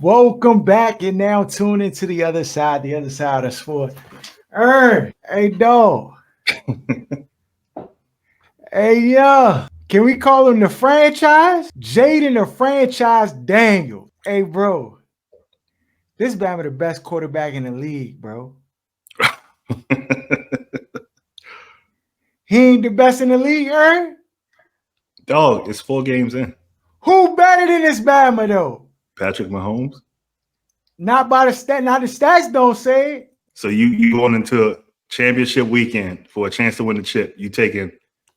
Welcome back and now tune into the other side of sport. Hey dog. Hey yo. Can we call him the franchise? Jayden the franchise Daniels. Hey bro. This Bama the best quarterback in the league, bro. He ain't the best in the league, Dog, it's 4 games in. Who better than this Bama though? Patrick Mahomes. Not by the stat. Now the stats don't say it. So you going into a championship weekend for a chance to win the chip. You taking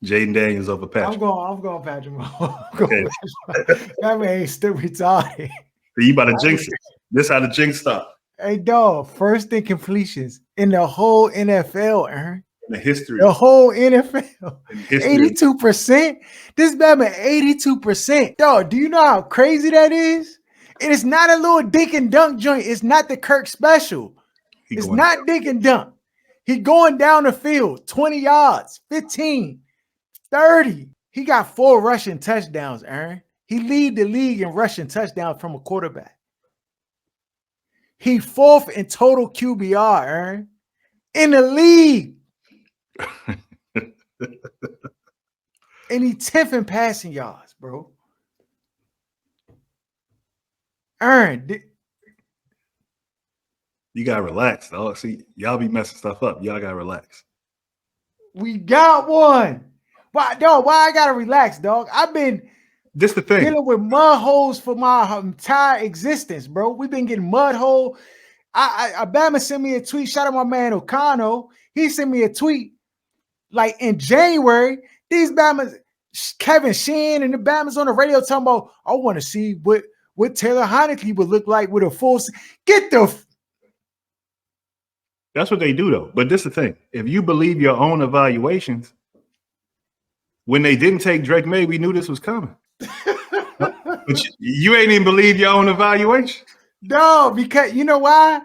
Jayden Daniels over Patrick. I'm going Patrick Mahomes. That man ain't still retarded. So you about to jinx it. This how the jinx stop. Hey dog, first in completions in the whole NFL, In the history. The whole NFL. 82%. This Bama 82%. Dog, do you know how crazy that is? It is not a little dink and dunk joint. It's not the Kirk special. It's not dink and dunk. He going down the field, 20 yards, 15, 30. He got 4 rushing touchdowns, Aaron. He lead the league in rushing touchdowns from a quarterback. He 4th in total QBR, Aaron, in the league. And he 10th in passing yards, bro. Aaron, you gotta relax, dog. See, y'all be messing stuff up. Y'all gotta relax. We got one. Why, dog? Why I gotta relax, dog? I've been this the thing dealing with mud holes for my entire existence, bro. We've been getting mud hole. Bama sent me a tweet. Shout out my man O'Connell. He sent me a tweet like in January. These Bamas, Kevin Sheehan and the Bamas on the radio talking about, I want to see what Taylor Heineke would look like with a full. Get the. That's what they do, though. But this is the thing. If you believe your own evaluations, when they didn't take Drake May, we knew this was coming. But you ain't even believe your own evaluation. No, because you know why?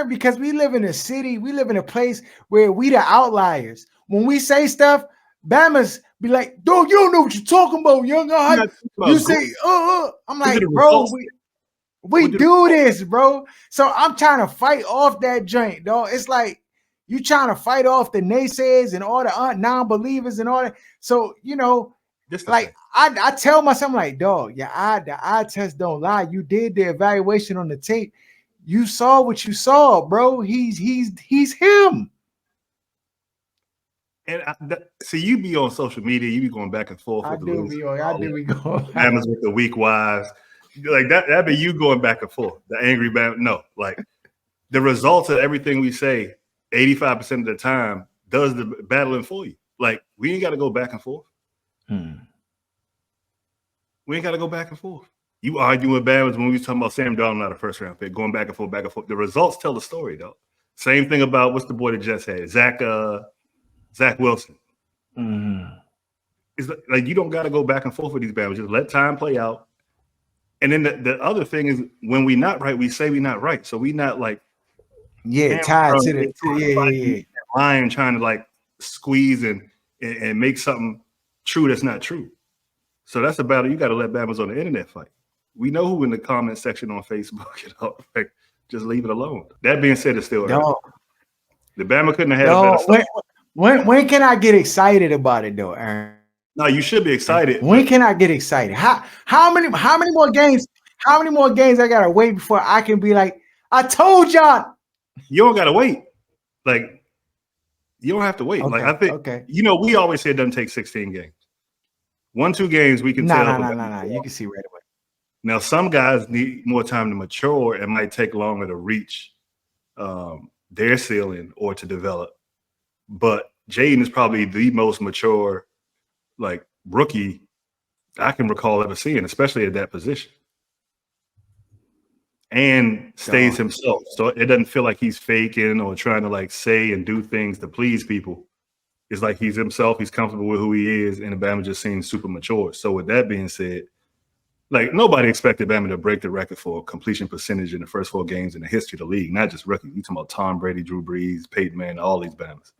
Because we live in a city, we live in a place where we the outliers. When we say stuff, Bamas be like, dog, you don't know what you're talking about, young guy. You say, I'm like, bro, we do this, bro. So I'm trying to fight off that joint, dog. It's like you trying to fight off the naysayers and all the non-believers and all that. So, you know, like I tell myself, I'm like, dog, the eye test don't lie. You did the evaluation on the tape. You saw what you saw, bro. He's him. And see, you be on social media, you be going back and forth. I do be going. Bama's with the weak wives. Like that be you going back and forth. The angry Bama. No, like the results of everything we say, 85% of the time does the battling for you. Like we ain't got to go back and forth. We ain't got to go back and forth. You arguing with Bama's when we was talking about Sam Darnold, not a first round pick, going back and forth, back and forth. The results tell the story, though. Same thing about what's the boy that just had Zach Wilson. It's like you don't got to go back and forth with these Bama's. Just let time play out. And then the other thing is when we not right, we say we not right. So we not like tied to the line trying to like squeeze and make something true that's not true. So that's a battle you got to let Bama's on the internet fight. We know who in the comment section on Facebook. You know, like, just leave it alone. That being said, it's still early. The Bama couldn't have had a better start. When can I get excited about it though, Aaron? No, you should be excited. When can I get excited? How many more games? How many more games I gotta wait before I can be like, I told y'all? You don't gotta wait. Like you don't have to wait. Like I think you know, we always say it doesn't take 16 games. 1-2 games we can tell. No. You can see right away. Now, some guys need more time to mature. It might take longer to reach their ceiling or to develop. But Jayden is probably the most mature, like rookie I can recall ever seeing, especially at that position. And stays himself. So it doesn't feel like he's faking or trying to like say and do things to please people. It's like he's himself. He's comfortable with who he is. And Bama just seems super mature. So with that being said, like nobody expected Bama to break the record for completion percentage in the first 4 games in the history of the league. Not just rookie. You talking about Tom Brady, Drew Brees, Peyton Manning, all these Bamas.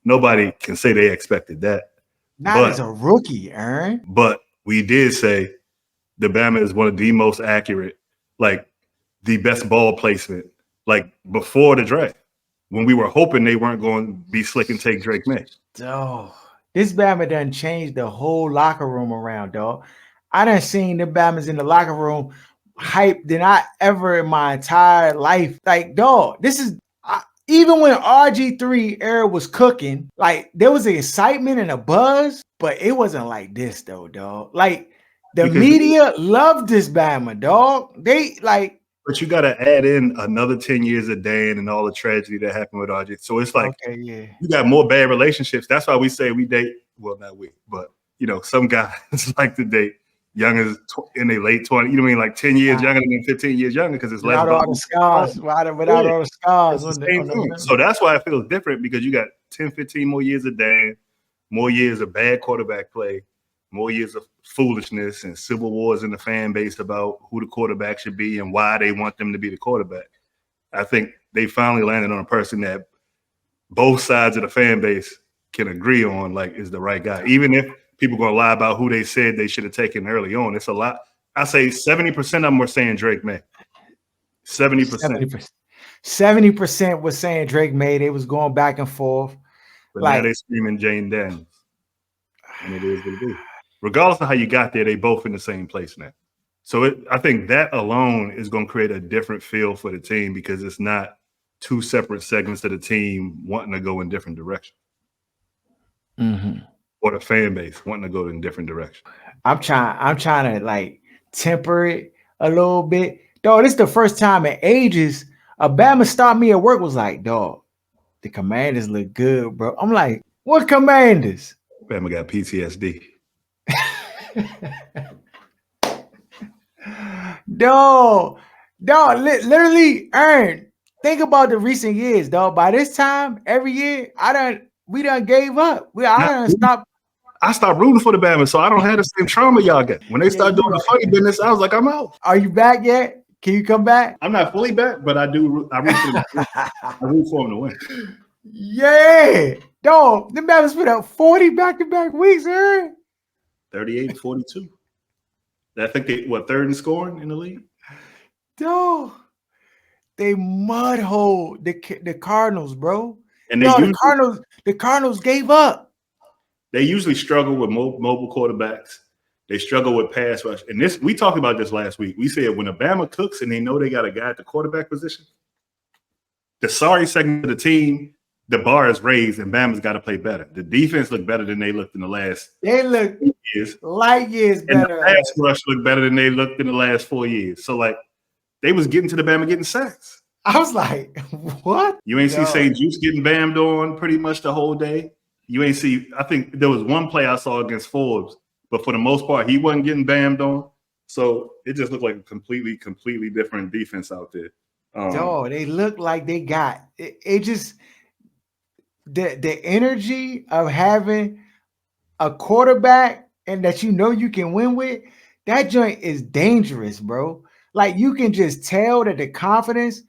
Nobody can say they expected that. Not as a rookie, Aaron. But we did say the Bama is one of the most accurate, like the best ball placement like before the draft when we were hoping they weren't going to be slick and take Drake May. Oh, this Bama done changed the whole locker room around, dog. I done seen the Bamas in the locker room hyped than I ever in my entire life. Like, dog, this is even when RG3 era was cooking, like there was an excitement and a buzz, but it wasn't like this though, dog. Like the media loved this Bama, dog. They like. But you got to add in another 10 years of Dan and all the tragedy that happened with RG. So it's like, okay, yeah, you got more bad relationships. That's why we say we date. Well, not we, but you know, some guys like to date young as in their late 20s. You know what I mean? Like 10 years younger than 15 years younger because it's without less. All the scars, without all the scars. On the so that's why it feels different because you got 10, 15 more years of Dan, more years of bad quarterback play, more years of foolishness and civil wars in the fan base about who the quarterback should be and why they want them to be the quarterback. I think they finally landed on a person that both sides of the fan base can agree on, like, is the right guy. Even if people are going to lie about who they said they should have taken early on, it's a lot. I say 70% of them were saying Drake May. 70%. 70% was saying Drake May. They was going back and forth. But like, now they screaming Jayden Daniels. And it is what it is. Regardless of how you got there, they both in the same place now. So I think that alone is going to create a different feel for the team because it's not two separate segments of the team wanting to go in different directions. Mm-hmm. Or the fan base wanting to go in different directions. I'm trying to like temper it a little bit. Dog, this is the first time in ages a Bama stopped me at work was like, dog, the Commanders look good, bro. I'm like, what Commanders? Bama got PTSD. Dog, literally earned. Think about the recent years, dog. By this time, every year, we done gave up. I stopped rooting for the Bama, so I don't have the same trauma y'all get. When they start doing the funny business, I was like, I'm out. Are you back yet? Can you come back? I'm not fully back, but I do. I root for them to win. Yeah, dog. The Bama's put up 40 back-to-back weeks, Aaron. 38-42. I think they third in scoring in the league. Dog, they mud hole the Cardinals, bro. And the Cardinals gave up. They usually struggle with mobile quarterbacks. They struggle with pass rush. And this, we talked about this last week. We said when Alabama cooks and they know they got a guy at the quarterback position, the sorry segment of the team, the bar is raised and Bama's got to play better. The defense looked better than they looked in the last. They look years. Light years and better. The pass rush looked better than they looked in the last 4 years. So like they was getting to the Bama getting sacks. I was like, what? You ain't see St. Juice getting bammed on pretty much the whole day. You ain't see, I think there was one play I saw against Forbes, but for the most part, he wasn't getting bammed on. So it just looked like a completely different defense out there. They look like they got it just the energy of having a quarterback and that you know you can win with, that joint is dangerous, bro. Like you can just tell that the confidence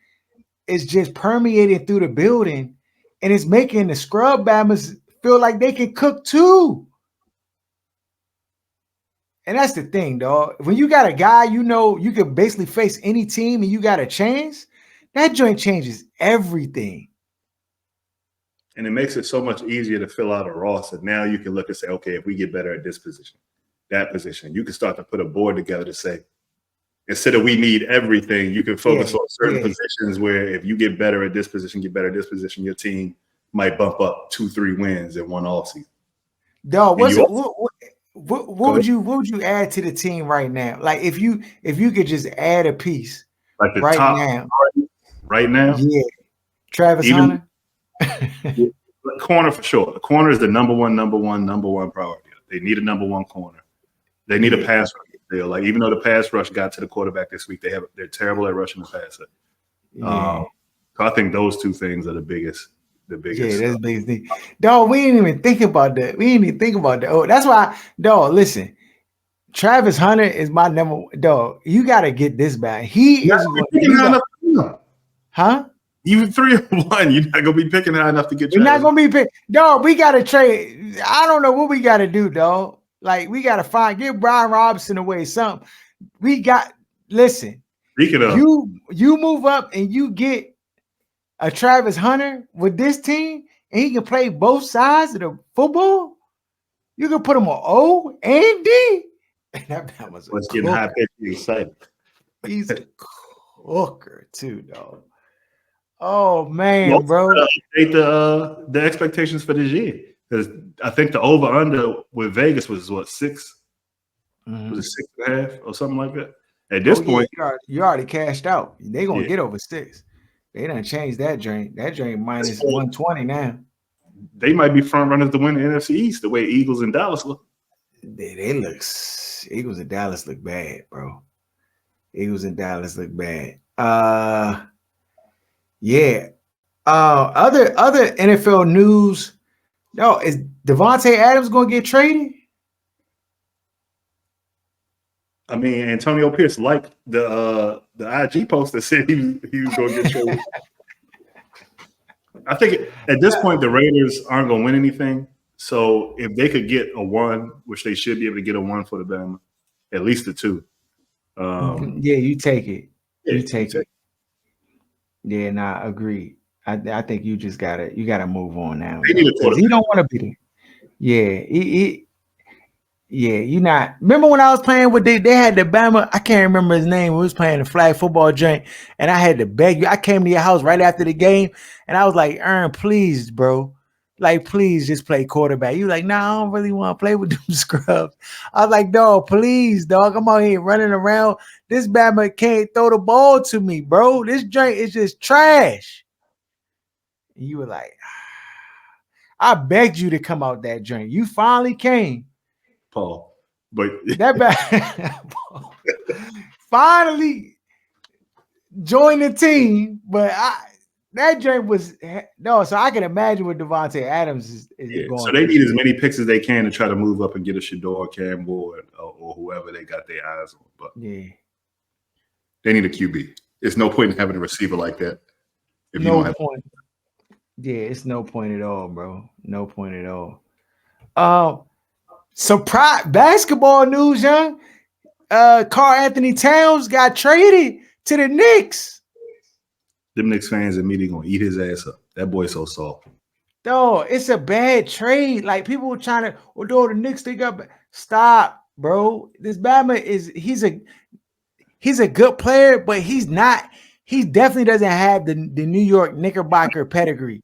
is just permeating through the building and it's making the scrub Bamas feel like they can cook too. And that's the thing, dog. When you got a guy, you know, you can basically face any team and you got a chance, that joint changes everything. And it makes it so much easier to fill out a roster. Now you can look and say, okay, if we get better at this position, that position, you can start to put a board together to say, instead of we need everything, you can focus on certain positions where if you get better at this position, get better at this position, your team might bump up 2-3 wins in one offseason. Dog, what would you add to the team right now? Like if you could just add a piece like the top right now? Yeah. Travis Hunter. Corner for sure. The corner is the number one priority. They need a number one corner. They need a pass rush. Like even though the pass rush got to the quarterback this week, they're terrible at rushing the passer. So I think those two things are the biggest. Yeah, that's the biggest thing. Dog, we didn't even think about that. Oh, that's why, dog, listen. Travis Hunter is my number one. Dog, you got to get this back. He is huh? Even 3-1, you're not gonna be picking high enough to get. You're not gonna be pick. Dog, we gotta trade. I don't know what we gotta do, dog. Like we gotta give Brian Robinson away something. Listen, Speaking of, you move up and you get a Travis Hunter with this team, and he can play both sides of the football. You can put him on O and D. And that was a was getting high pitched excited. He's a cooker too, dog. Oh man, bro. Update the expectations for this year, because I think the over under with Vegas was what 6? Was it 6.5 or something like that? At this point, you already cashed out. They gonna get over 6. They done changed that drain. That drain minus 120 now. They might be front runners to win the NFC East the way Eagles and Dallas look. They look. Eagles and Dallas look bad, bro. Eagles and Dallas look bad. Yeah. Other NFL news. No, is Devontae Adams gonna get traded? I mean, Antonio Pierce liked the IG post that said he was going to get traded. I think at this point the Raiders aren't going to win anything. So if they could get a 1, which they should be able to get a 1 for the Bama, at least a 2. Yeah, you take it. You take it. Yeah, nah, agreed. I think you just gotta move on now. He don't want to be there. Yeah, yeah, you not. Remember when I was playing with they had the Bama? I can't remember his name. We was playing the flag football joint, and I had to beg you. I came to your house right after the game, and I was like, "Aaron, please, bro, like, please just play quarterback." You like, "Nah, I don't really want to play with them scrubs." I was like, "Dog, please, dog, I'm out here running around. This Bama can't throw the ball to me, bro. This joint is just trash." And you were like, "I begged you to come out that joint. You finally came." Paul, but that bad finally joined the team, but that joint was no. So I can imagine what Devontae Adams is going. So they need as many picks as they can to try to move up and get a Shador, Campbell, or whoever they got their eyes on. But yeah, they need a QB. There's no point in having a receiver like that if you don't have point. Yeah, it's no point at all, bro. No point at all. Surprise basketball news, young. Karl Anthony Towns got traded to the Knicks. Them Knicks fans immediately gonna eat his ass up. That boy's so soft. No, it's a bad trade. Like people were trying to, the Knicks they got. Stop, bro. This Bama he's a good player, but he's not. He definitely doesn't have the New York Knickerbocker pedigree.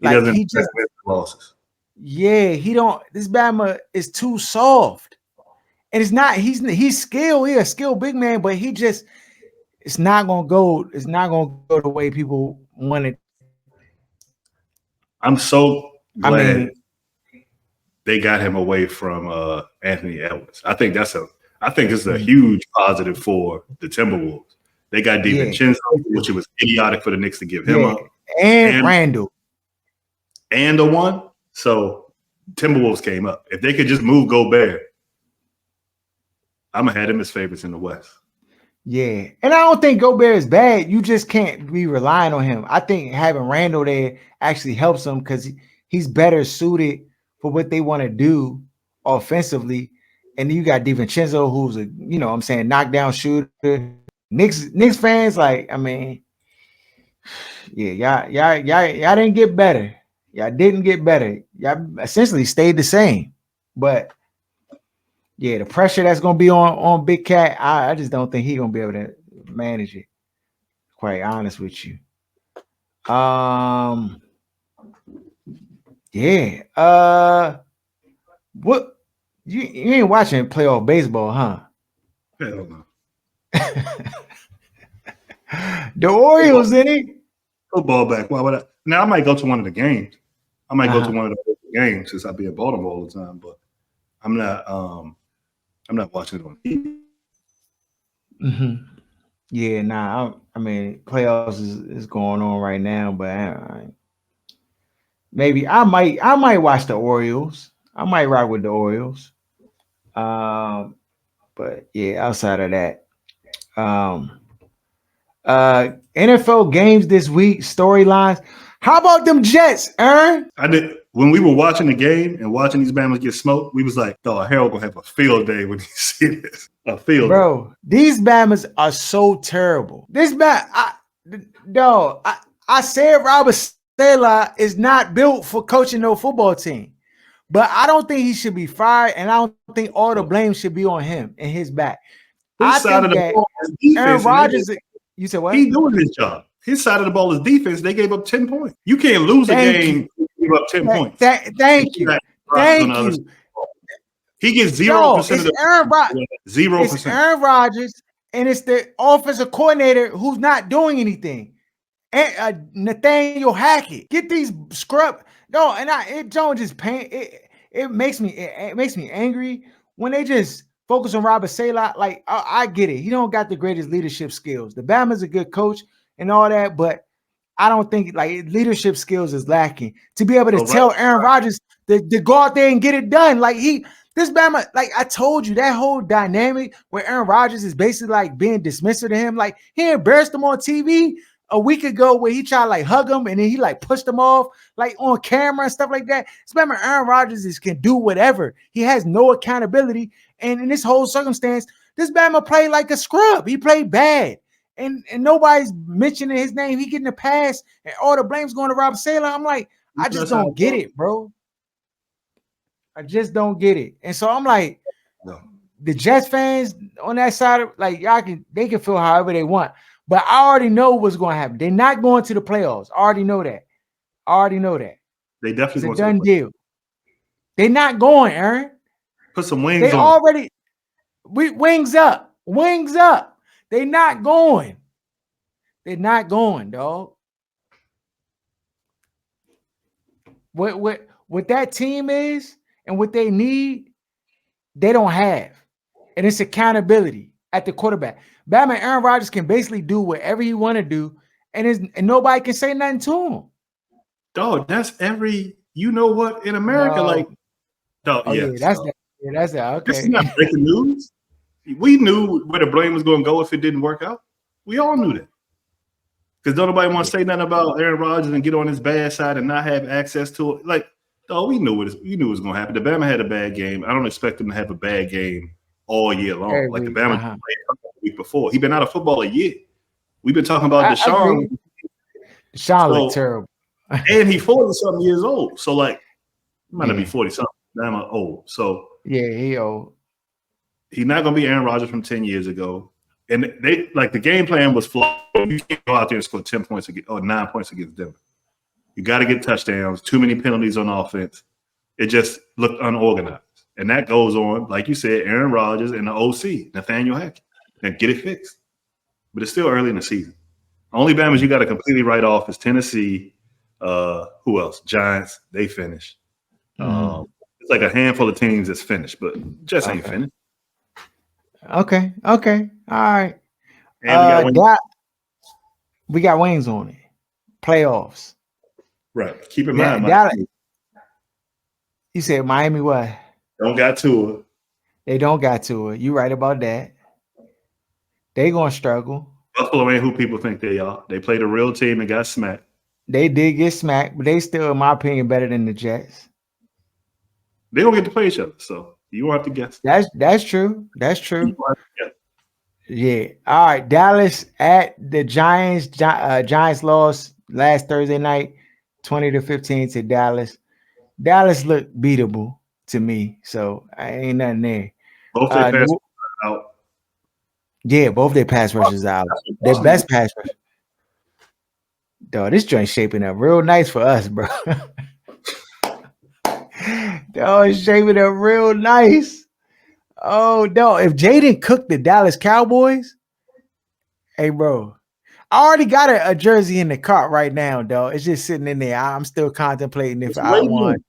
Like he just losses. Yeah, he don't. This Bama is too soft, and it's not. He's skilled. He's a skilled big man, but he just it's not gonna go. It's not gonna go the way people want it. I'm so glad they got him away from Anthony Edwards. I think this is a huge positive for the Timberwolves. They got DiVincenzo, which it was idiotic for the Knicks to give him up, and Randall, and the 1. So Timberwolves came up. If they could just move Gobert, I'm gonna have them as favorites in the West. Yeah, and I don't think Gobert is bad. You just can't be relying on him. I think having Randall there actually helps him because he's better suited for what they want to do offensively. And then you got DiVincenzo, who's a knockdown shooter. Knicks fans, like, I mean, yeah, y'all didn't get better. Y'all didn't get better. Y'all essentially stayed the same. But yeah, the pressure that's gonna be on Big Cat, I just don't think he's gonna be able to manage it. Quite honest with you. Yeah. What you ain't watching playoff baseball, huh? Hell no. The Orioles in it. Football back. Why would I? Now I might go to one of the games. I might go to one of the games since I be in Baltimore all the time, but I'm not watching it on TV. Mm-hmm. Yeah, nah. I mean, playoffs is going on right now, but maybe I might watch the Orioles. I might ride with the Orioles. But yeah, outside of that, NFL games this week, storylines. How about them Jets, Aaron? I did when we were watching the game and watching these Bama's get smoked. We was like, "Oh, Harold gonna have a field day when he see this." A field goal. Bro, these Bamas are so terrible. This I said Robert Saleh is not built for coaching no football team. But I don't think he should be fired, and I don't think all the blame should be on him and his back. His side of the ball is defense. Aaron Rodgers, you said what? He doing his job. His side of the ball is defense. They gave up 10 points. You can't lose a game. Give up 10 points. Thank you. Thank you. He gets 0% of the 0%. It's Aaron Rodgers, and it's the offensive coordinator who's not doing anything. And Nathaniel Hackett. Get these scrub. No, and it don't just pain. It makes me angry when they just focus on Robert Saleh. Like I get it. He don't got the greatest leadership skills. The Bama's a good coach and all that, but I don't think like leadership skills is lacking to be able to tell Aaron Rodgers to go out there and get it done. Like this Bama, like I told you, that whole dynamic where Aaron Rodgers is basically like being dismissive to him. Like he embarrassed him on TV a week ago where he tried to like hug him and then he like pushed him off like on camera and stuff like that. Remember, Aaron Rodgers can do whatever. He has no accountability. And in this whole circumstance, this Bama played like a scrub. He played bad. And nobody's mentioning his name. He getting a pass and all the blame's going to Robert Saleh. I'm like, I just don't get it, bro. I just don't get it. And so I'm like, the Jets fans on that side of like they can feel however they want. But I already know what's going to happen. They're not going to the playoffs. I already know that. They definitely it's a done deal. They're not going, Aaron. Put some wings on. They already wings up. Wings up. They're not going. They're not going, dog. What that team is and what they need, they don't have. And it's accountability at the quarterback. Batman Aaron Rodgers can basically do whatever he want to do, and nobody can say nothing to him. Dog, that's you know what in America, like, dog, that's that. Okay, this is not breaking news. We knew where the blame was going to go if it didn't work out. We all knew that. Because don't nobody want to say nothing about Aaron Rodgers and get on his bad side and not have access to it. Like, dog, we knew it was going to happen. The Bama had a bad game. I don't expect him to have a bad game all year long. Like the Bama played a week before. He's been out of football a year. We've been talking about Deshaun. Deshaun looked terrible. And he's 40-something years old. So, like, he might not be 40-something. Bama old. So, yeah, he old. He's not going to be Aaron Rodgers from 10 years ago. And they like the game plan was flawed. You can't go out there and score 10 points or 9 points against Denver. You got to get touchdowns. Too many penalties on offense. It just looked unorganized. And that goes on, like you said, Aaron Rodgers and the OC, Nathaniel Hackett. And get it fixed. But it's still early in the season. Only Bama's you got to completely write off is Tennessee. Who else? Giants. They finished. It's like a handful of teams that's finished, but just ain't finished. Okay. All right. And we got wings on it. Playoffs. Right. Keep in mind. You said Miami what? Don't got to it. They don't got to it. You right about that. They gonna struggle. Buffalo ain't who people think they are. They played a real team and got smacked. They did get smacked, but they still, in my opinion, better than the Jets. They don't get to play each other, so you won't have to guess. That's true. That's true. Yeah. All right. Dallas at the Giants. Giants lost last Thursday night, 20-15 to Dallas. Dallas looked beatable to me, so I ain't nothing there. Both their pass out. Yeah, both their pass rushes out. Their best pass rush. Dog, this joint shaping up real nice for us, bro. Dog, it's shaping up real nice. Oh, no. If Jayden cooked the Dallas Cowboys, hey, bro, I already got a jersey in the cart right now, dog. It's just sitting in there. I'm still contemplating if I want.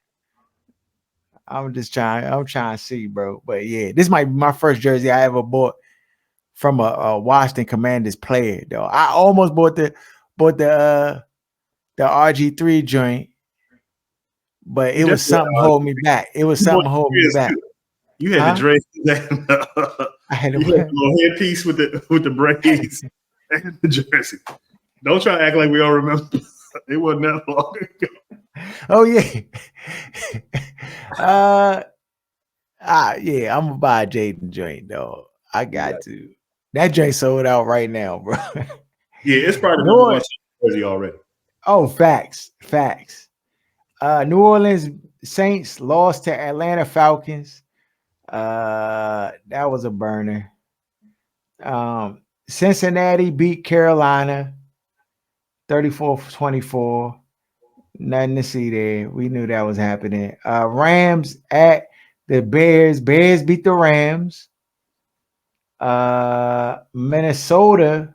I'm trying to see, bro. But yeah, this might be my first jersey I ever bought from a Washington Commanders player, though. I almost bought the RG3 joint, but it was something holding me back. It was something holding me back. You had the dress. I had a little headpiece with the braids and the jersey. Don't try to act like we all remember. It wasn't that long ago. Oh yeah. Yeah, I'm gonna buy a Jayden joint though. I got to. That joint sold out right now, bro. Yeah, it's probably the New number one Orleans, jersey already. oh, facts. New Orleans Saints lost to Atlanta Falcons. That was a burner. Cincinnati beat Carolina 34-24. Nothing to see there. We knew that was happening. Rams at the Bears. Bears beat the Rams. Minnesota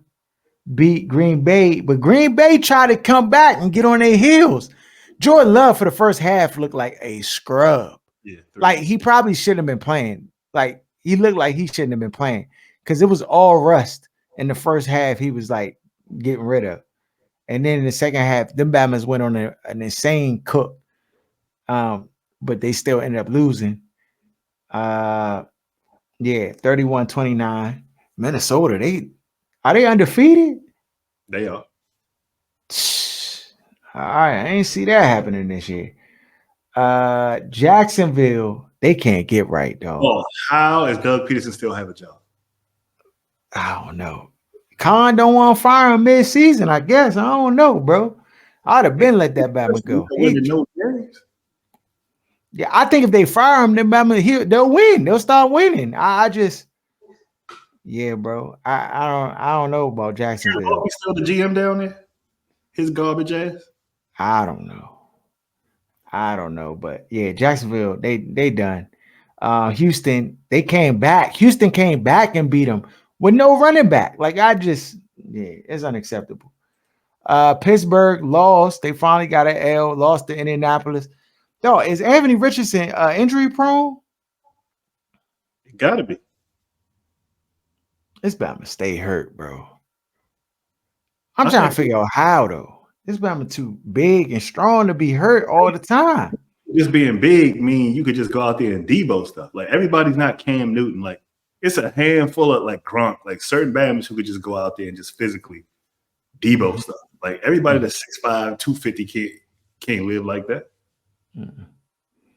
beat Green Bay, but Green Bay tried to come back and get on their heels. Jordan Love for the first half looked like a scrub. Yeah, Like he probably shouldn't have been playing. Like he looked like he shouldn't have been playing because it was all rust in the first half. He was like getting rid of, and then in the second half, them Batmans went on an insane cook. But they still ended up losing. Yeah, 31-29. Minnesota, are they undefeated? they are. All right, I ain't see that happening this year. Jacksonville, they can't get right, though. Oh, how does Doug Peterson still have a job? I don't know. Khan don't want to fire him mid-season, I guess. I don't know, bro. I'd have been let that Batman go. Yeah, I think if they fire him, then Batman, they'll win. They'll start winning. I just, yeah, bro. I don't know about Jacksonville. He's still the GM down there. His garbage ass. I don't know, but yeah, Jacksonville, they done. Houston, they came back. Houston came back and beat them with no running back. Like it's unacceptable. Pittsburgh lost. They finally got an L. Lost to Indianapolis. Yo, is Anthony Richardson injury prone? It gotta be. This Bama stay hurt, bro. I'm trying to figure out how though. This Bama too big and strong to be hurt all the time. Just being big mean you could just go out there and Debo stuff. Like everybody's not Cam Newton. Like it's a handful of like Gronk, like certain Bamas who could just go out there and just physically Debo stuff. Like everybody that's 6'5", 250 can't live like that. Mm-hmm.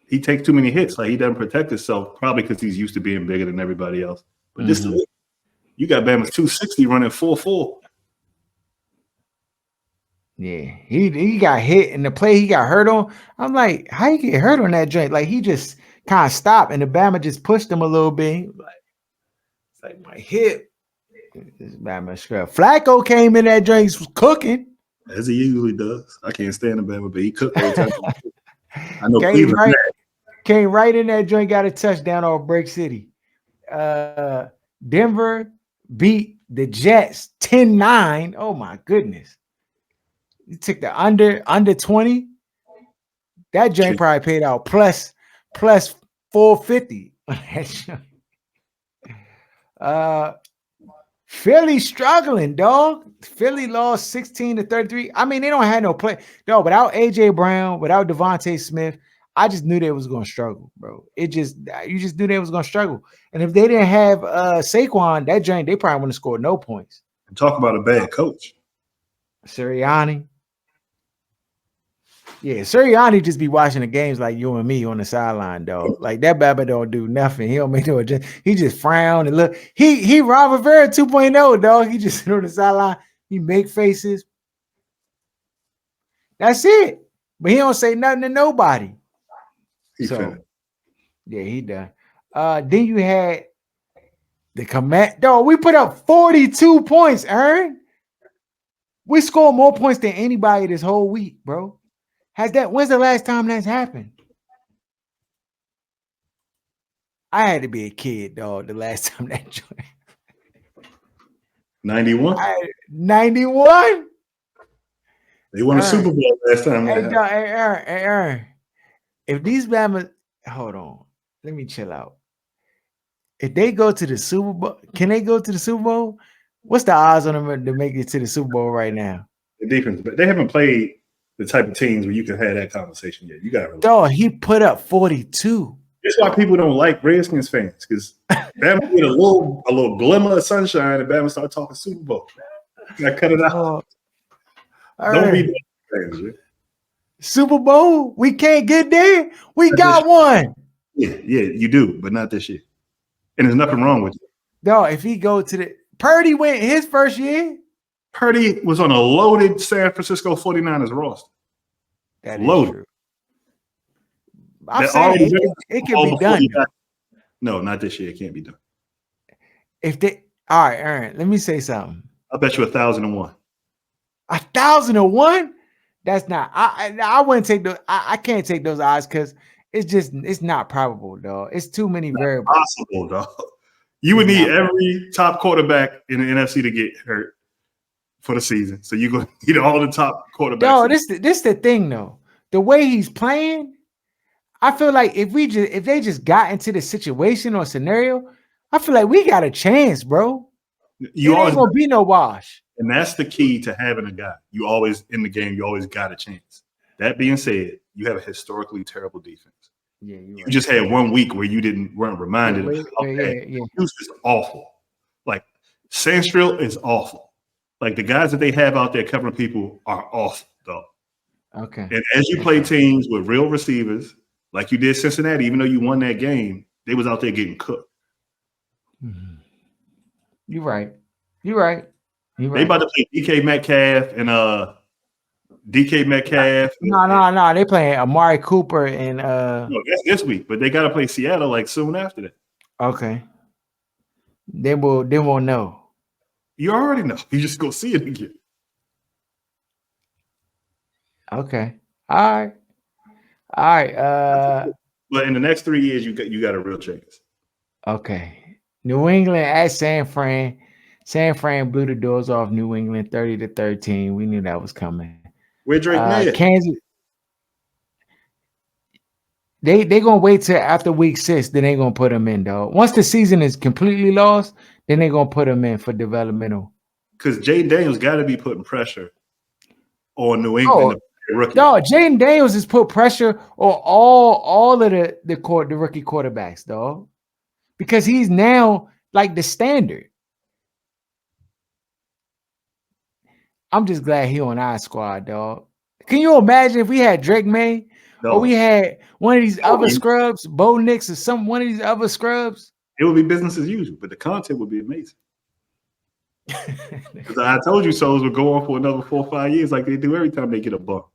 He takes too many hits. Like he doesn't protect himself, probably because he's used to being bigger than everybody else. But just you got Bama's 260 running 4.4. Yeah, he got hit in the play he got hurt on. I'm like, how you get hurt on that joint? Like he just kind of stopped and the Bama just pushed him a little bit. It's like my hip. This Bama scrub. Flacco came in that joint, was cooking. As he usually does. I can't stand the Bama, but he cooked all the time. I know came right in that joint, got a touchdown on Break City. Denver beat the Jets 10-9. Oh my goodness. You took the under 20. That joint probably paid out plus 450. Philly struggling, dog. Philly lost 16-33. I mean, they don't have no play. No, without AJ Brown, without Devontae Smith, I just knew they was gonna struggle, bro. You just knew they was gonna struggle. And if they didn't have Saquon, that joint, they probably wouldn't have scored no points. Talk about a bad coach. Sirianni. Yeah, Sirianni just be watching the games like you and me on the sideline, dog. Like that Baba don't do nothing. He don't make no adjustment. He just frown and look. He Ron Rivera 2.0, dog. He just sit on the sideline. He make faces. That's it. But he don't say nothing to nobody. Yeah, he done. Then you had the command. Dog, we put up 42 points, Aaron. We scored more points than anybody this whole week, bro. When's the last time that's happened? I had to be a kid, dog, the last time that joined. 91? 91? They won a Super Bowl last time. Hey, Aaron. If these Bama, hold on. Let me chill out. If they go to the Super Bowl, can they go to the Super Bowl? What's the odds on them to make it to the Super Bowl right now? The defense, but they haven't played the type of teams where you can have that conversation yet. You got to. Dog, he put up 42. That's why people don't like Redskins fans, because Bama get a little glimmer of sunshine and Bama start talking Super Bowl. You got to cut it out. Don't be fans, man. Super Bowl? We can't get there? We got one. Yeah, you do, but not this year. And there's nothing wrong with it. No, if he go to the Purdy went his first year. Purdy was on a loaded San Francisco 49ers roster. That is Loaded. true. I'm That saying already it can be done. No, not this year. It can't be done. If they all right, Aaron, let me say something. I bet you 1,001. 1,001? That's not. I wouldn't take those. I can't take those odds because it's not probable, dog. It's too many variables. Possible, dog. You would need every top quarterback in the NFC to get hurt for the season. So you're going to need all the top quarterbacks. Dog, this the thing though. The way he's playing, I feel like if they just got into the situation or scenario, I feel like we got a chance, bro. It ain't gonna be no wash. And that's the key to having a guy. You always in the game, you always got a chance. That being said, you have a historically terrible defense. Yeah, you just had 1 week where you weren't reminded of how bad. Hughes is awful. Like Sandstrill is awful. Like the guys that they have out there covering people are awful, though. Okay. And as you play teams with real receivers, like you did Cincinnati, even though you won that game, they was out there getting cooked. Mm-hmm. You're right. You're right. They about to play DK Metcalf and DK Metcalf. No. They playing Amari Cooper and no, that's this week, but they got to play Seattle like soon after that. Okay. They won't know. You already know. You just go see it again. Okay. All right. But in the next 3 years, you got a real chance. Okay. New England at San Fran. San Fran blew the doors off New England 30-13. We knew that was coming. Where Drake May at? Kansas. They gonna wait till after week 6, then they gonna put him in, dog. Once the season is completely lost, then they gonna put him in for developmental. Because Jayden Daniels got to be putting pressure on New England. Rookie. No, Jayden Daniels has put pressure on all of the rookie quarterbacks, dog, because he's now like the standard. I'm just glad he on our squad, dog. Can you imagine if we had Drake May or we had one of these other scrubs, Bo Nix or one of these other scrubs? It would be business as usual, but the content would be amazing. Because I told you Souls would go on for another 4 or 5 years like they do every time they get a bump.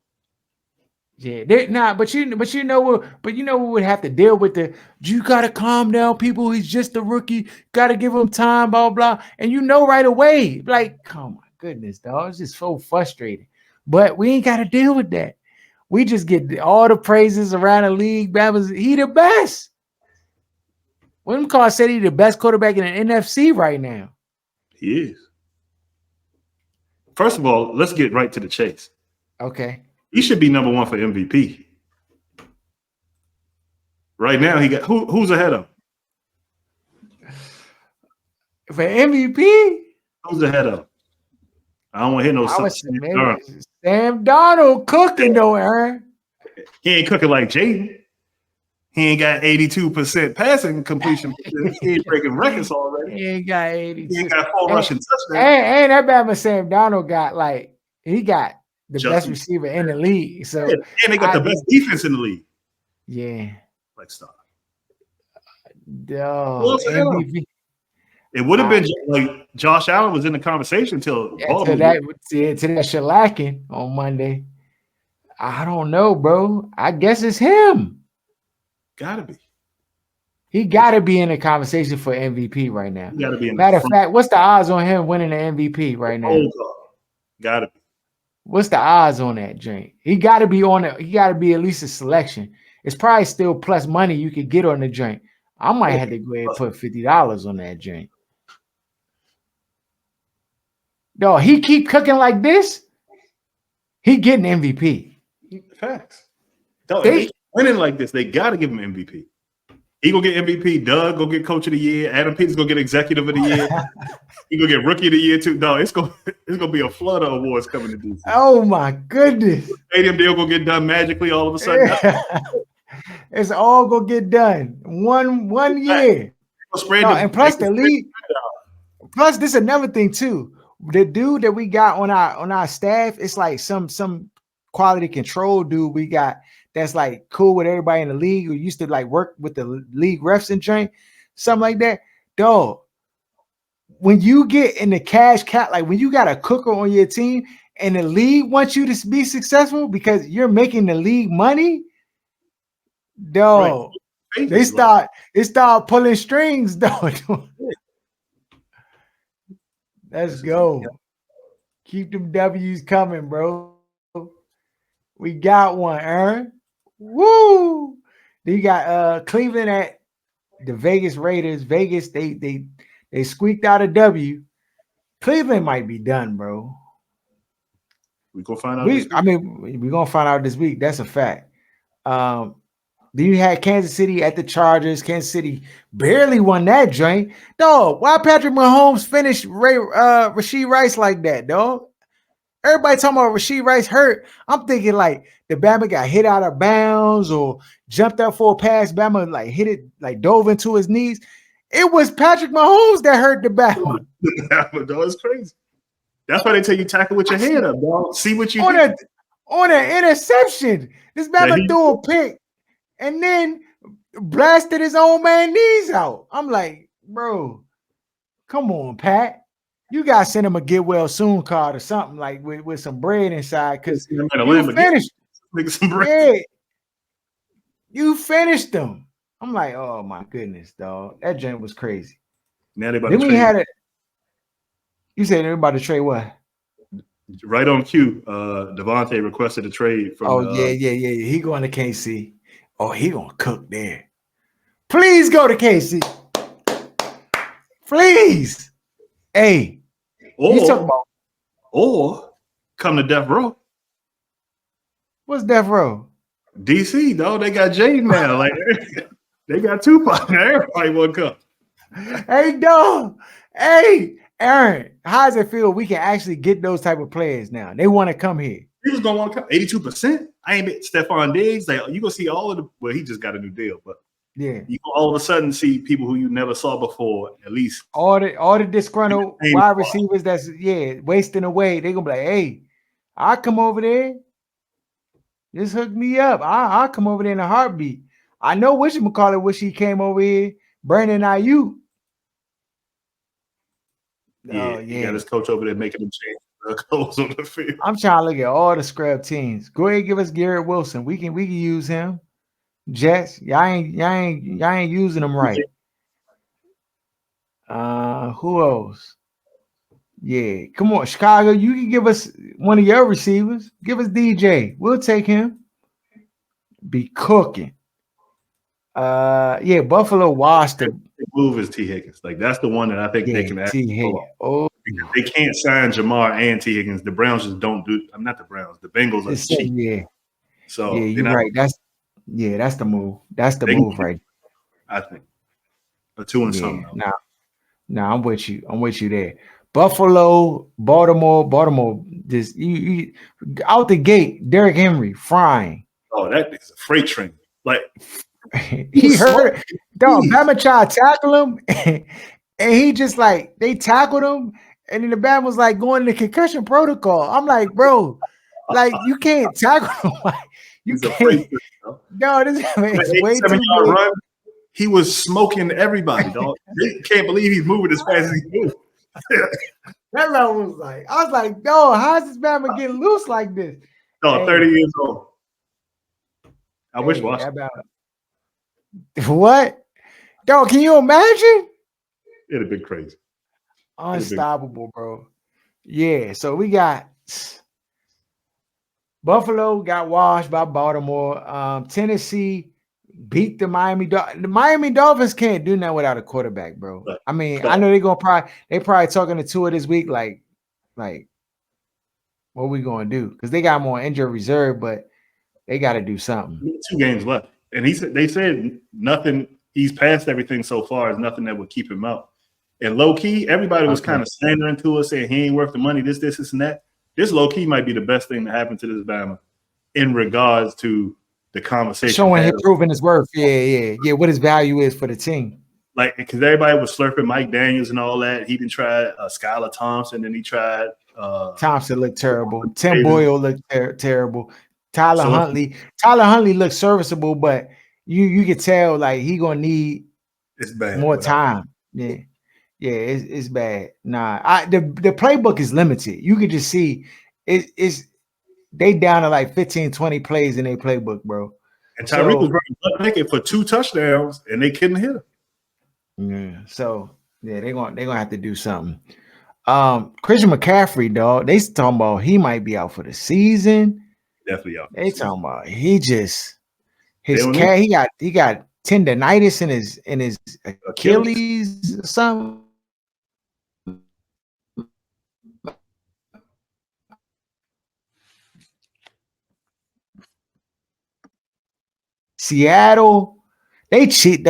Yeah, but you know what we would have to deal with you gotta calm down, people. He's just a rookie, gotta give him time, blah blah. And you know right away, like, oh my goodness, dog, it's just so frustrating. But we ain't gotta deal with that. We just get all the praises around the league. He the best. William Carr said he the best quarterback in the NFC right now. He is. First of all, let's get right to the chase. Okay. He should be number 1 for MVP. Right now, he got who's ahead of him? For MVP? Who's ahead of him? I don't want to hear no Sam Darnold cooking though, Aaron. He ain't cooking like Jayden. He ain't got 82% passing completion. He ain't breaking records already. He ain't got 82. He ain't got 4 rushing touchdowns. And that bad Sam Darnold got he got the best receiver in the league. So and they got the best defense in the league. Yeah. Like stop. MVP. It would have been like Josh Allen was in the conversation until that shellacking on Monday. I don't know, bro. I guess it's him. Gotta be. He gotta be in the conversation for MVP right now. Gotta be. Matter of fact, what's the odds on him winning the MVP right now? Gotta be. What's the odds on that, drink? He gotta be on it. He gotta be at least a selection. It's probably still plus money you could get on the drink. I might have to go ahead and put $50 on that drink. No, he keep cooking like this. He getting MVP. Facts. They winning like this. They gotta give him MVP. He gonna get MVP. Doug gonna get Coach of the Year. Adam Peters gonna get Executive of the Year. He gonna get Rookie of the Year too. No, it's gonna be a flood of awards coming to DC. Oh my goodness! Stadium deal gonna get done magically all of a sudden. It's all gonna get done one year. And plus the league. Plus, this is another thing too. The dude that we got on our staff, it's like some quality control dude we got that's like cool with everybody in the league who used to like work with the league refs and drink, something like that. Dog, when you get in the cash cap, like when you got a cooker on your team and the league wants you to be successful because you're making the league money, dog. Right. They start pulling strings, dog. Let's go. Keep them W's coming, bro. We got one, Aaron. Woo! Then you got Cleveland at the Vegas Raiders. Vegas, they squeaked out a W. Cleveland might be done, bro. We gonna find out this week. I mean, we're gonna find out this week. That's a fact. Then you had Kansas City at the Chargers. Kansas City barely won that joint. Dog, why Patrick Mahomes finished Rashee Rice like that, dog? Everybody talking about Rashee Rice hurt. I'm thinking like the Bama got hit out of bounds or jumped up for a pass. Bama like hit it, like dove into his knees. It was Patrick Mahomes that hurt the Bama. Dog, it's crazy. That's why they tell you tackle with your head up, dog. See what you on an interception. This Bama threw a pick and then blasted his own man knees out. I'm like, bro, come on, Pat. You got to send him a get well soon card or something like with some bread inside because you finished. Yeah, you finished them. I'm like, oh my goodness, dog. That joint was crazy. Now they about then to we trade. had it. You said they're about to trade what? Right on cue. Devontae requested a trade from. Yeah. He going to KC. Oh, he gonna cook there. Please go to KC. Please. Hey. Or come to Death Row. What's Death Row? DC, dog. They got Jayden now. Like they got Tupac now. Everybody want to come. Hey, dog. Hey, Aaron. How does it feel? We can actually get those type of players now. They want to come here. He was gonna want to come. 82%. I ain't been Stephon Diggs. Like you gonna see all of the. Well, he just got a new deal, but yeah, you all of a sudden see people who you never saw before. At least all the disgruntled wide receivers that's wasting away. They gonna be like, hey, I'll come over there. Just hook me up. I'll come over there in a heartbeat. I know whatchamacallit wish he came over here. Brandon Ayuk. Yeah, he got his coach over there making him change the clothes on the field. I'm trying to look at all the scrub teams. Go ahead, give us Garrett Wilson. We can use him. Jets, y'all ain't using them right. Who else? Yeah, come on, Chicago. You can give us one of your receivers. Give us DJ. We'll take him. Be cooking. Buffalo washed the move is T. Higgins. Like that's the one that I think they can T. Higgins. Oh, they can't sign Jamar and T. Higgins. The Browns just don't do. I'm not the Browns. The Bengals are cheap. Yeah. So you're right. That's the move. That's the move, right? I think a 2 and something. Nah, I'm with you. I'm with you there. Buffalo, Baltimore. This you out the gate. Derrick Henry frying. Oh, that is a freight train. Like he hurt. Dog, Bama tried to tackle him, and he just like they tackled him, and then the Bama was like going to concussion protocol. I'm like, bro, like you can't tackle him. Like, you can't. No, this is way too run. He was smoking everybody, dog. They can't believe he's moving as fast as he moves. That man was like, I was like, dog, how is this Bama getting loose like this? No, 30 years old. I wish Washington. What? Dog, can you imagine? It'd have been crazy. Unstoppable, bro. Yeah, so we got Buffalo got washed by Baltimore. Tennessee beat the Miami Dolphins. The Miami Dolphins can't do nothing without a quarterback, bro. I mean, I know they probably talking to Tua this week, like what we gonna do? Because they got more injured reserve, but they got to do something. 2 games left, and they said nothing. He's passed everything so far. There's nothing that would keep him out. And low key, everybody was kind of slandering to us, saying he ain't worth the money. This, and that. This low key might be the best thing to happen to this Bama in regards to the conversation. Showing him proving his worth. Yeah. What his value is for the team. Like, because everybody was slurping Mike Daniels and all that. He didn't try Skylar Thompson, and he tried. Thompson looked terrible. Tim Boyle looked terrible. Tyler Huntley looks serviceable, but you could tell like he gonna need more time. Yeah. Yeah, it's bad. Nah, the playbook is limited. You could just see it's they down to like 15, 20 plays in their playbook, bro. And Tyreek was So running naked for 2 touchdowns, and they couldn't hit him. yeah, so yeah, they're gonna have to do something. Christian McCaffrey, dog, they talking about he might be out for the season. Definitely out. They talking about he just his They cat he got tendonitis in his Achilles. Achilles or something. Seattle, they cheated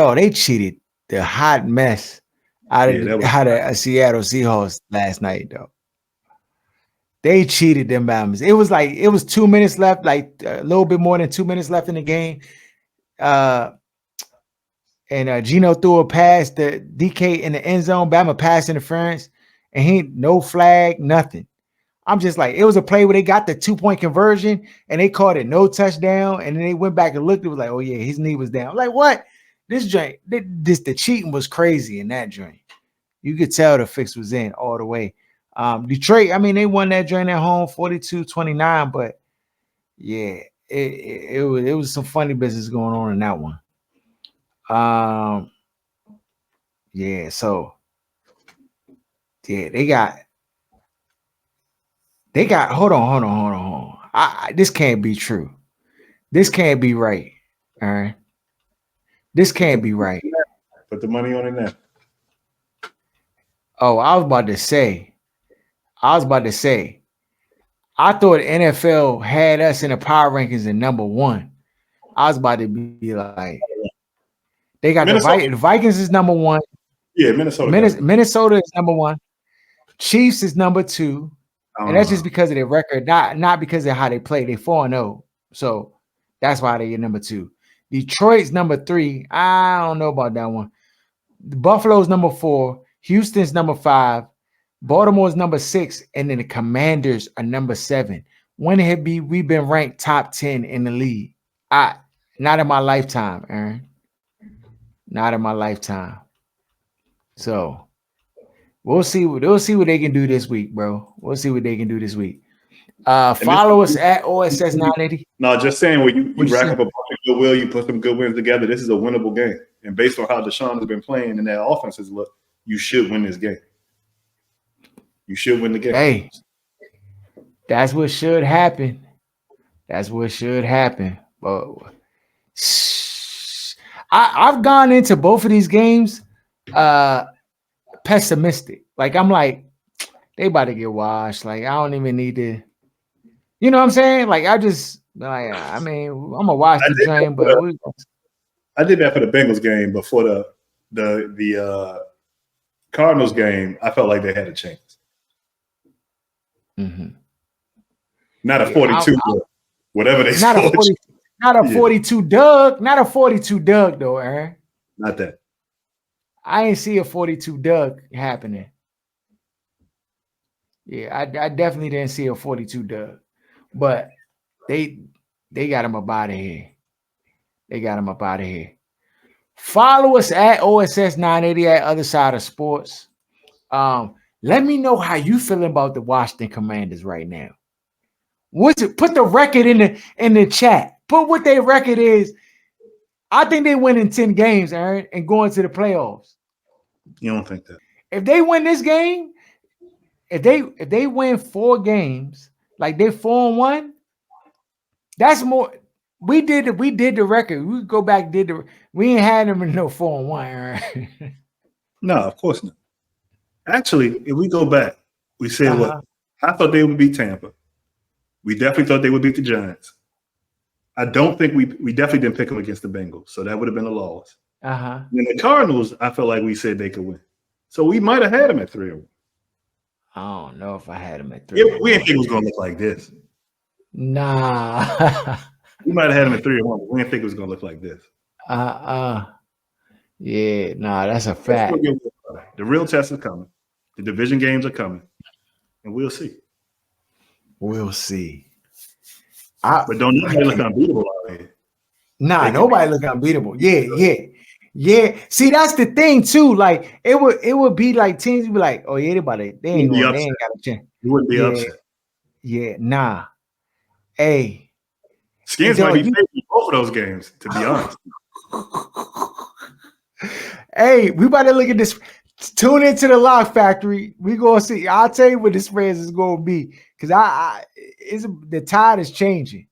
the hot mess out Yeah, that of was a Seattle Seahawks last night, though. They cheated them Bama's. It was 2 minutes left, like a little bit more than 2 minutes left in the game. And Gino threw a pass to DK in the end zone. Bama pass interference, and he no flag, nothing. I'm just like, it was a play where they got the 2-point conversion and they called it no touchdown. And then they went back and looked. It was like, oh yeah, his knee was down. I'm like, what? This joint, the cheating was crazy in that joint. You could tell the fix was in all the way. Detroit, I mean, they won that joint at home 42-29, but yeah, it was some funny business going on in that one. Yeah, so yeah, they got hold on. This can't be true. This can't be right. All right. This can't be right. Put the money on it now. Oh, I was about to say, I thought NFL had us in the power rankings in number 1. I was about to be like, they got the Vikings is number 1. Yeah, Minnesota. Minnesota is number 1. Chiefs is number 2. And that's just because of their record, not because of how they play. They 4-0. So that's why they get number 2. Detroit's number 3. I don't know about that one. Buffalo's number 4. Houston's number 5. Baltimore's number 6. And then the Commanders are number 7. When have we been ranked top 10 in the league? Not in my lifetime, Aaron. Not in my lifetime. So we'll see what they can do this week, bro. We'll see what they can do this week. Follow us at OSS 980. No, just saying, when you rack up a bunch of goodwill, you put some good wins together. This is a winnable game, and based on how Deshaun has been playing and that offense has looked, you should win this game. You should win the game. Hey, that's what should happen. That's what should happen. But I've gone into both of these games pessimistic. Like, I'm like, they about to get washed. Like, I don't even need to. You know what I'm saying? Like, I mean, I'm gonna watch the game, but I did that for the Bengals game, but for the Cardinals game, I felt like they had a chance. Mm-hmm. Not a 42, whatever they scored. Not a 42 Doug. Not a 42 Doug though, Aaron. Not that. I ain't see a 42 Doug happening. Yeah, I definitely didn't see a 42 Doug. But they got him up out of here. They got him up out of here. Follow us at OSS 980 at Other Side of Sports. Let me know how you feeling about the Washington Commanders right now. What's it? Put the record in the chat. Put what their record is. I think they win in 10 games, Aaron, and going to the playoffs. You don't think that? If they win this game, if they win 4 games, like they're 4-1, that's more. We did the record. We go back, we ain't had them in no 4-1, Aaron. No, of course not. Actually, if we go back, we said what? I thought they would beat Tampa. We definitely thought they would beat the Giants. I don't think we definitely didn't pick them against the Bengals, so that would have been a loss. And the Cardinals, I felt like we said they could win. So we might have had them at 3-1. I don't know if I had them at 3-1. Yeah, we didn't think it was going to look like this. Nah. We might have had them at 3-1, but we didn't think it was going to look like this. Yeah, nah, that's a fact. The real test is coming. The division games are coming, and we'll see. We'll see. But don't nobody look unbeatable out here. Nah, nobody look unbeatable. Yeah. Yeah, see, that's the thing too. Like it would be like teams would be like, oh yeah, they You ain't wouldn't be going, they upset. ain't got a chance. You wouldn't be Yeah, upset. yeah, nah. Hey, and Skins might dog, be favoring both of those games, to be honest. hey, we about to look at this. Tune into the Lock Factory. We gonna see. I'll tell you what this spreads is gonna be because it's the tide is changing.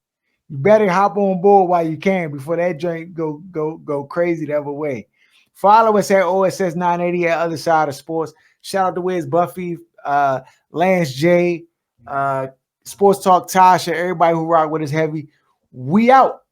You better hop on board while you can before that joint go crazy the other way. Follow us at OSS 980 at Other Side of Sports. Shout out to Wiz Buffy, Lance J, Sports Talk Tasha, everybody who rock with us heavy. We out.